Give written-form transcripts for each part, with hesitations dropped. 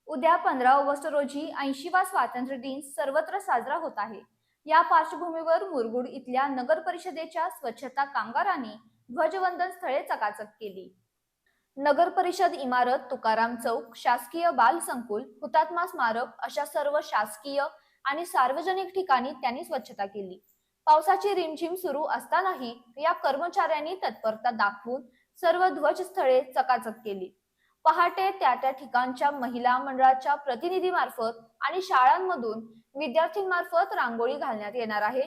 उद्या 15 ऑगस्ट रोजी 80वा स्वातंत्र्य दिन सर्वत्र साजरा होत आहे. या पार्श्वभूमीवर मुरगुड इथल्या नगर परिषदेच्या स्वच्छता कामगारांनी ध्वजवंदन स्थळे चकाचक केली. नगर परिषद इमारत, तुकाराम चौक, शासकीय बाल संकुल, हुतात्मा स्मारक अशा सर्व शासकीय आणि सार्वजनिक ठिकाणी त्यांनी स्वच्छता केली. पावसाची रिमझिम सुरू असतानाही या कर्मचाऱ्यांनी तत्परता दाखवून सर्व ध्वजस्थळे चकाचक केली. पहाटे त्या ठिकाणच्या महिला मंडळाच्या प्रतिनिधीमार्फत आणि शाळांमधून विद्यार्थ्यांमार्फत रांगोळी घालण्यात येणार आहे.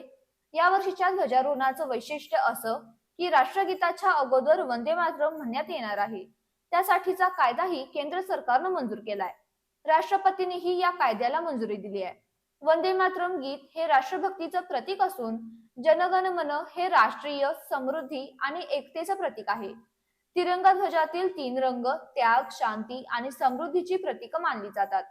या वर्षीच्या ध्वजारोहणाचं वैशिष्ट्य असं की राष्ट्रगीताच्या अगोदर वंदे मातरम म्हणण्यात येणार आहे. त्यासाठीचा कायदाही केंद्र सरकारनं मंजूर केलाय. राष्ट्रपतींनीही या कायद्याला मंजुरी दिली आहे. वंदे मातरम गीत हे राष्ट्रभक्तीचं प्रतीक असून जनगण मन हे राष्ट्रीय समृद्धी आणि एकतेचं प्रतीक आहे. तिरंगा ध्वजातील 3 रंग त्याग, शांती आणि समृद्धीची प्रतीक मानली जातात.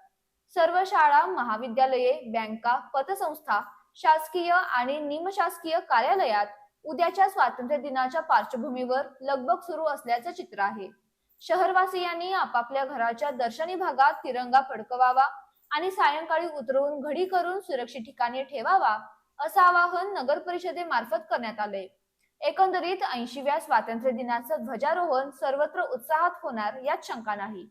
सर्व शाळा, महाविद्यालये, बँका, पतसंस्था, शासकीय आणि निमशासकीय कार्यालयात उद्याच्या स्वातंत्र्य दिनाच्या पार्श्वभूमीवर लगबग सुरू असल्याचं चित्र आहे. शहरवासियांनी आपापल्या घराच्या दर्शनी भागात तिरंगा फडकवावा आणि सायंकाळी उतरवून घडी करून सुरक्षित ठिकाणी ठेवावा असं आवाहन नगर परिषदेमार्फत करण्यात आलंय. एकंदरीत 80व्या स्वातंत्र्य दिनाचं ध्वजारोहण सर्वत्र उत्साहात होणार यात शंका नाही.